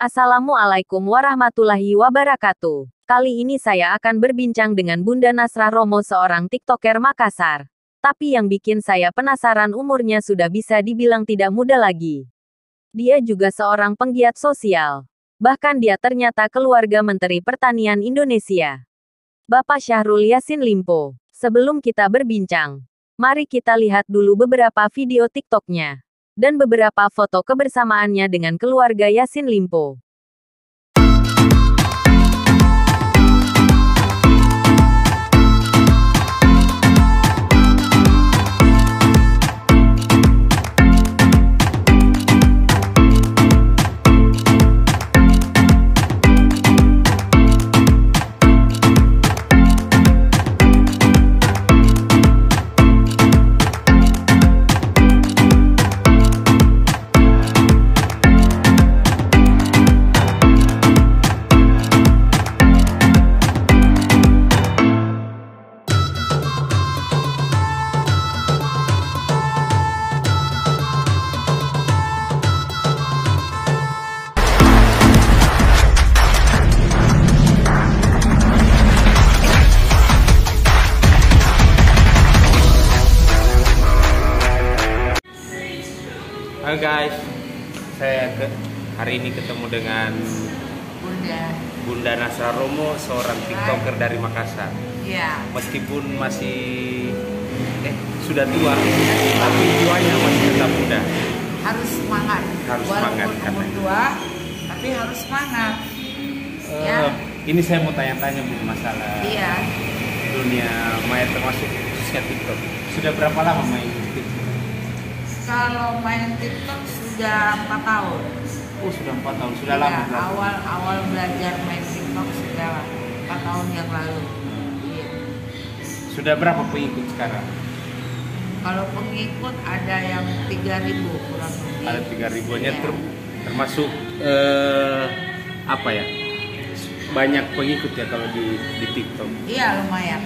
Assalamualaikum warahmatullahi wabarakatuh. Kali ini saya akan berbincang dengan Bunda Nasrah Romo, seorang TikToker Makassar. Tapi yang bikin saya penasaran, umurnya sudah bisa dibilang tidak muda lagi. Dia juga seorang penggiat sosial. Bahkan dia ternyata keluarga Menteri Pertanian Indonesia, Bapak Syahrul Yassin Limpo. Sebelum kita berbincang, mari kita lihat dulu beberapa video TikToknya dan beberapa foto kebersamaannya dengan keluarga Yassin Limpo. Halo guys, saya hari ini ketemu dengan Bunda Nasrah Romo, seorang TikToker dari Makassar. Iya. Meskipun masih sudah tua, tapi jiwanya masih tetap muda. Harus semangat. Harus walaupun semangat, umur tua, tapi harus semangat. Ya. Ini saya mau tanya-tanya Bu, masalah dunia maya, termasuk khususnya TikTok. Sudah berapa lama main TikTok? Kalau main TikTok sudah 4 tahun. Oh, sudah 4 tahun, sudah Ya, lama. awal belajar main TikTok sudah 4 tahun yang lalu. Iya. Sudah berapa pengikut sekarang? Kalau pengikut ada yang 3.000 kurang lebih. Ada 3.000-nya, Iya. termasuk apa ya? Banyak pengikut ya kalau di TikTok. Iya, lumayan.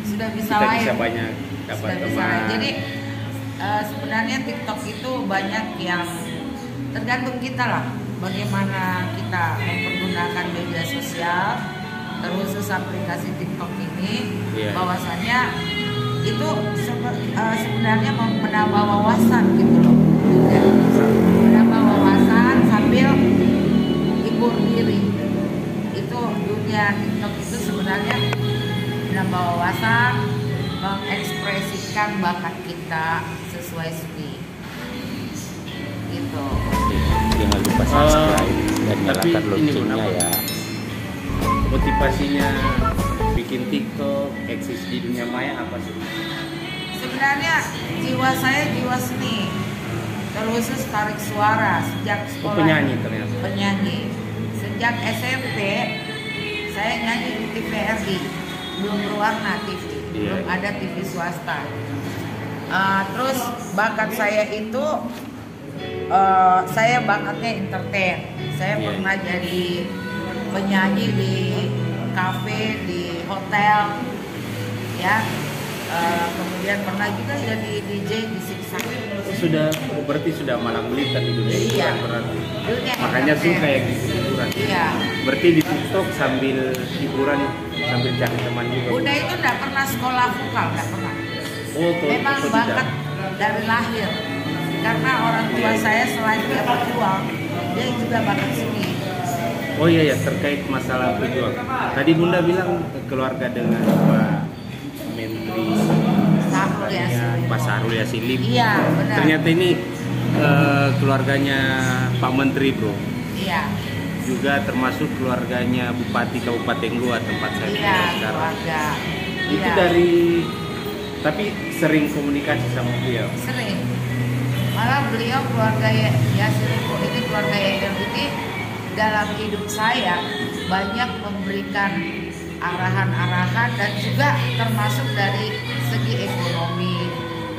Sudah bisa Kita lain. bisa banyak dapat Sudah bisa lain. teman. Jadi sebenarnya TikTok itu banyak yang tergantung kita lah, bagaimana kita mempergunakan media sosial, terkhusus aplikasi TikTok ini. Bahwasanya itu sebenarnya menambah wawasan gitu loh, menambah wawasan sambil hibur diri. Itu dunia TikTok itu sebenarnya menambah wawasan, mengekspresikan bakat kita sesuai seni gitu. Jangan lupa subscribe dan nyalakan Tapi loncengnya ini ya. Motivasinya bikin TikTok, eksis di dunia maya apa sih? Sebenarnya jiwa saya jiwa seni, terkhusus tarik suara sejak sekolah. Penyanyi ternyata. Penyanyi. Sejak SMP saya nyanyi di TVRI, belum berwarna TV, belum ada TV swasta. Terus bakat saya itu saya bakatnya entertain. Saya pernah jadi penyanyi di kafe, di hotel, ya. Kemudian pernah juga jadi DJ di Siksa. Sudah berarti sudah malang melintang di dunia Iya. hiburan berarti. Dunia Makanya entertain. suka ya gitu hiburan. Iya. Berarti di TikTok sambil hiburan, sambil cari teman juga. Bunda itu enggak pernah sekolah vokal, enggak pernah. Oh, Memang tidak. bakat dari lahir. Karena orang tua saya selain dia pejuang, dia juga bakat seni. Oh iya ya, terkait masalah pejuang. Tadi Bunda bilang keluarga dengan Pak Menteri Syahrul Yassin Limpo. Pak Syahrul Yassin Limpo. Iya, benar. Ternyata ini keluarganya Pak Menteri, bro. Iya. Juga termasuk keluarganya Bupati Kabupaten Goa, tempat saya Iya, tinggal sekarang. keluarga. Itu Iya. dari, tapi sering komunikasi sama beliau. Sering. Malah beliau keluarga Yassin Limpo ini, keluarga YL ini dalam hidup saya banyak memberikan arahan-arahan dan juga termasuk dari segi ekonomi,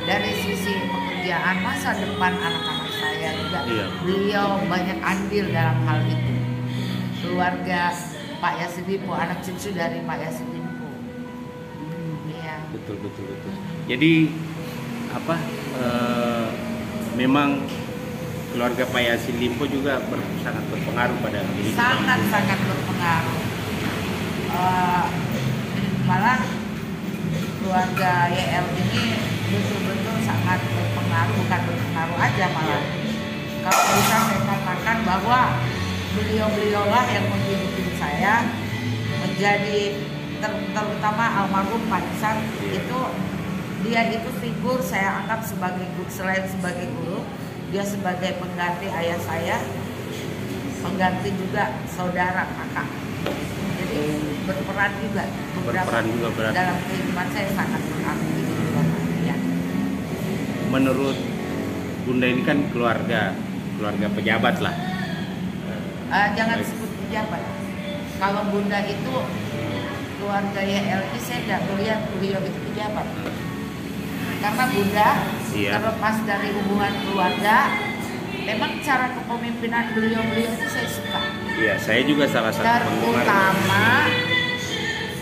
dari sisi pekerjaan, masa depan anak-anak saya juga. Iya. Beliau banyak andil dalam hal itu. Keluarga Pak Yassin Limpo, anak cucu dari Pak Yassin Limpo. Iya. Betul. Jadi apa? Memang keluarga Pak Yasin Limpo juga sangat berpengaruh pada kehidupan. Sangat berpengaruh. Malah keluarga YL ini betul-betul sangat berpengaruh, bukan berpengaruh aja malah. Kalau bisa saya katakan bahwa beliau-beliaulah yang membimbing saya menjadi terutama almarhum Pak Iksan itu, dia itu figur saya anggap sebagai selain sebagai guru, dia sebagai pengganti ayah saya, pengganti juga saudara kakak. Jadi berperan juga berarti. dalam kehidupan saya, sangat berarti ya. Menurut Bunda ini kan keluarga pejabat lah. Jangan sebut pejabat. Kalau Bunda itu keluarga YLI, saya tidak melihat beliau itu pejabat. Karena Bunda terlepas dari hubungan keluarga, memang cara kepemimpinan beliau itu saya suka. Iya, saya juga salah satu penggemar. Terutama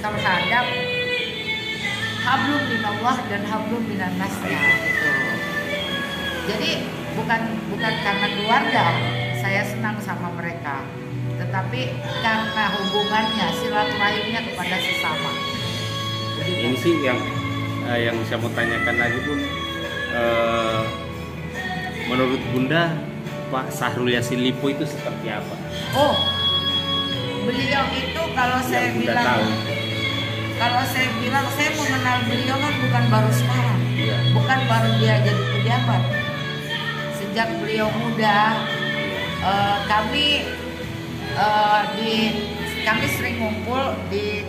terhadap hablum minallah dan hablum minannas gitu. Jadi bukan karena keluarga saya senang sama mereka, tetapi karena hubungannya, silaturahimnya kepada sesama. Ini sih yang saya mau tanyakan lagi Bun, menurut Bunda Pak Syahrul Yassin Limpo itu seperti apa? Oh, beliau itu kalau saya bilang saya mengenal beliau kan bukan baru sekarang, bukan baru dia jadi pejabat. Sejak beliau muda, kami sering ngumpul di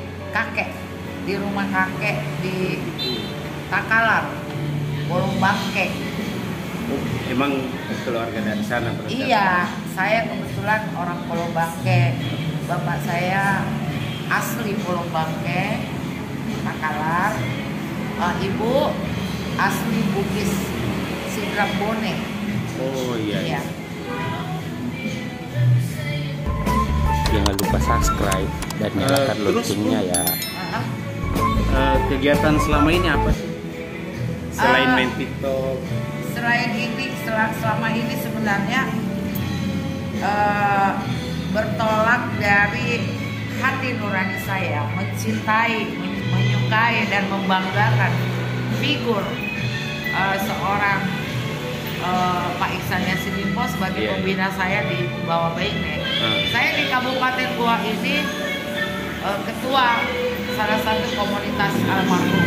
rumah kakek di Takalar, Bolong Bangke. Emang keluarga dari sana berarti? Iya, saya kebetulan orang Bolong Bangke. Bapak saya asli Bolong Bangke, Takalar. Ibu asli Bugis, Sidrap-Bone. Oh iya. Jangan lupa subscribe dan nyalakan loncengnya ya. Kegiatan selama ini apa sih? Selain main TikTok? Selama ini sebenarnya bertolak dari hati nurani saya, mencintai, menyukai dan membanggakan figur seorang Pak Iksan Yassin Limpo sebagai pembina saya di Punggawa Baine. Saya di Kabupaten Goa ini ketua salah satu komunitas almarhum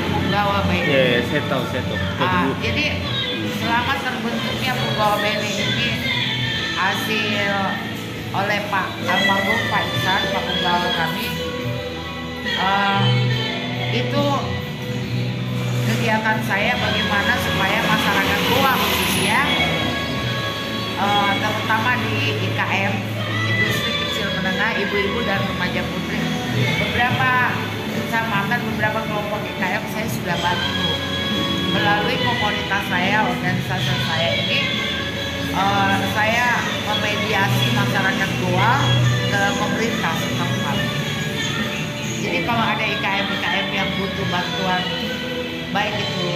Punggawa Baine. Iya, saya tahu. Jadi selama terbentuknya Punggawa Baine ini hasil oleh Pak almarhum Pak Iksan, Pak Punggawa kami, itu kegiatan saya bagaimana supaya masyarakat Goa khususnya, terutama di IKM, industri kecil menengah, ibu-ibu dan remaja putri, beberapa kecamatan, beberapa kelompok IKM saya sudah bantu melalui komunitas saya, organisasi saya ini. Saya memediasi masyarakat Goa ke pemerintah setempat. Jadi kalau ada IKM yang butuh bantuan, baik itu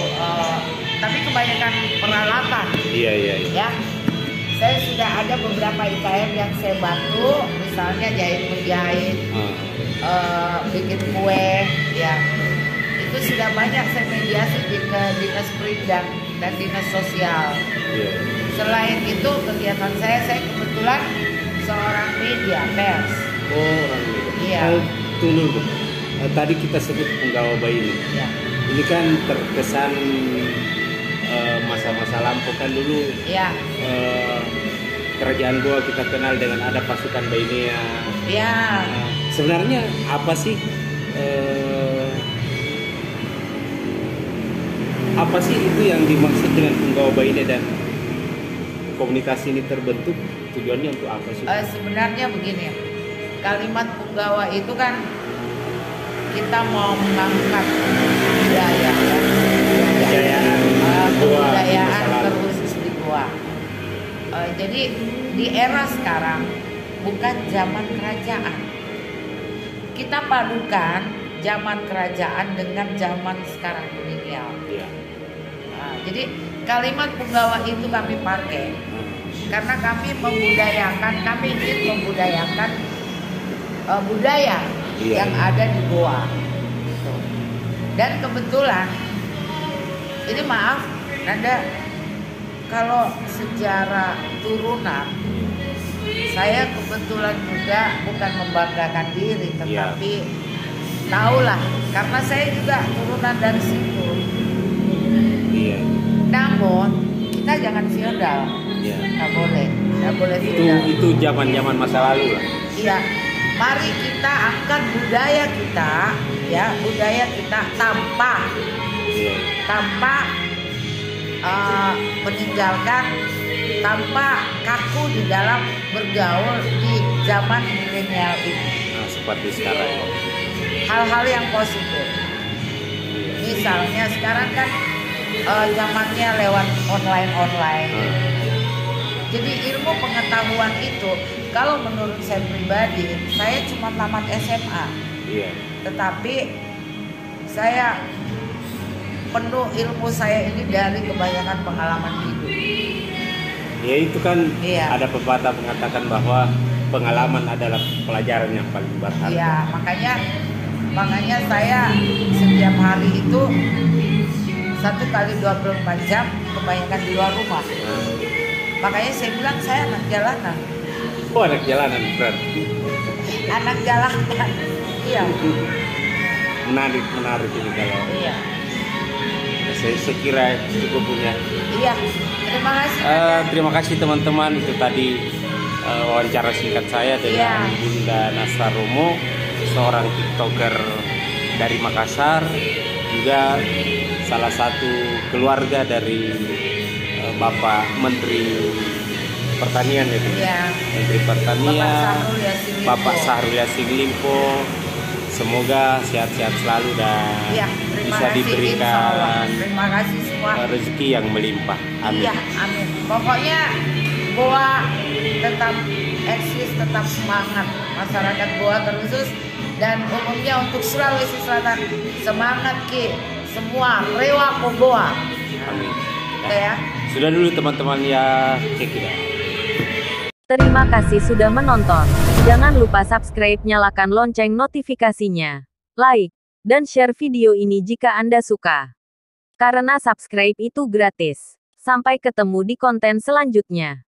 tapi kebanyakan peralatan. Iya. Ya, saya sudah ada beberapa IKM yang saya bantu, misalnya menjahit, bikin kue, ya. Itu sudah banyak saya mediasi di dinas Perindak dan dinas sosial. Selain itu kegiatan saya kebetulan seorang media pers. Oh, orang media. Iya. Tunggu Bu. Tadi kita sebut Punggawa Baine. Ya. Ini kan terkesan masa-masa lampau kan dulu. Ya. Kerajaan Goa kita kenal dengan ada pasukan Bainea. Ya. Sebenarnya apa sih itu yang dimaksud dengan Punggawa Baine dan komunitas ini terbentuk, tujuannya untuk apa sih? Sebenarnya begini, kalimat Punggawa itu kan kita mau mengangkat budaya, kebudayaan berkhusus di Goa. Jadi di era sekarang bukan zaman kerajaan. Kita padukan zaman kerajaan dengan zaman sekarang milenial. Jadi kalimat punggawa itu kami pakai karena kami ingin membudayakan budaya yang ada di Goa. Dan kebetulan, ini maaf, Nanda, kalau secara turunan, saya kebetulan juga bukan membanggakan diri, tetapi tahulah, karena saya juga turunan dari situ. Iya. Namun kita jangan feodal, nggak boleh feodal. Itu zaman masa lalu lah. Iya, mari kita angkat budaya kita, ya budaya kita tanpa meninggalkan, tanpa kaku di dalam bergaul di zaman milenial ini. Nah, seperti sekarang. Hal-hal yang positif. Misalnya sekarang kan zamannya lewat online. Jadi ilmu pengetahuan itu, kalau menurut saya pribadi, saya cuma tamat SMA. Iya. Tetapi saya penuh ilmu saya ini dari kebanyakan pengalaman hidup. Ya itu kan Iya. ada pepatah mengatakan bahwa pengalaman adalah pelajaran yang paling berharga. Iya, makanya saya setiap hari itu 1 kali 24 jam kebanyakan di luar rumah. Makanya saya bilang saya anak jalanan. Oh, anak jalanan berarti. Anak jalanan. Iya. Menarik ini kalau. Iya. Saya kira cukup punya. Iya. Terima kasih. Terima kasih teman-teman, itu tadi wawancara singkat saya dengan Bunda Nasra Romo, seorang TikToker dari Makassar, juga salah satu keluarga dari Bapak Menteri Pertanian itu. Iya. Menteri Pertanian, Bapak Syahrul Yassin Limpo. Semoga sehat-sehat selalu dan bisa diberikan terima kasih semua rezeki yang melimpah. Amin. Iya, amin. Pokoknya Goa tetap eksis, tetap semangat. Masyarakat Goa terkhusus dan umumnya untuk Sulawesi Selatan, semangat Ki. Semua rewa ko Goa. Amin. Ya. Sudah dulu teman-teman ya, cek kita. Terima kasih sudah menonton. Jangan lupa subscribe, nyalakan lonceng notifikasinya. Like dan share video ini jika Anda suka. Karena subscribe itu gratis. Sampai ketemu di konten selanjutnya.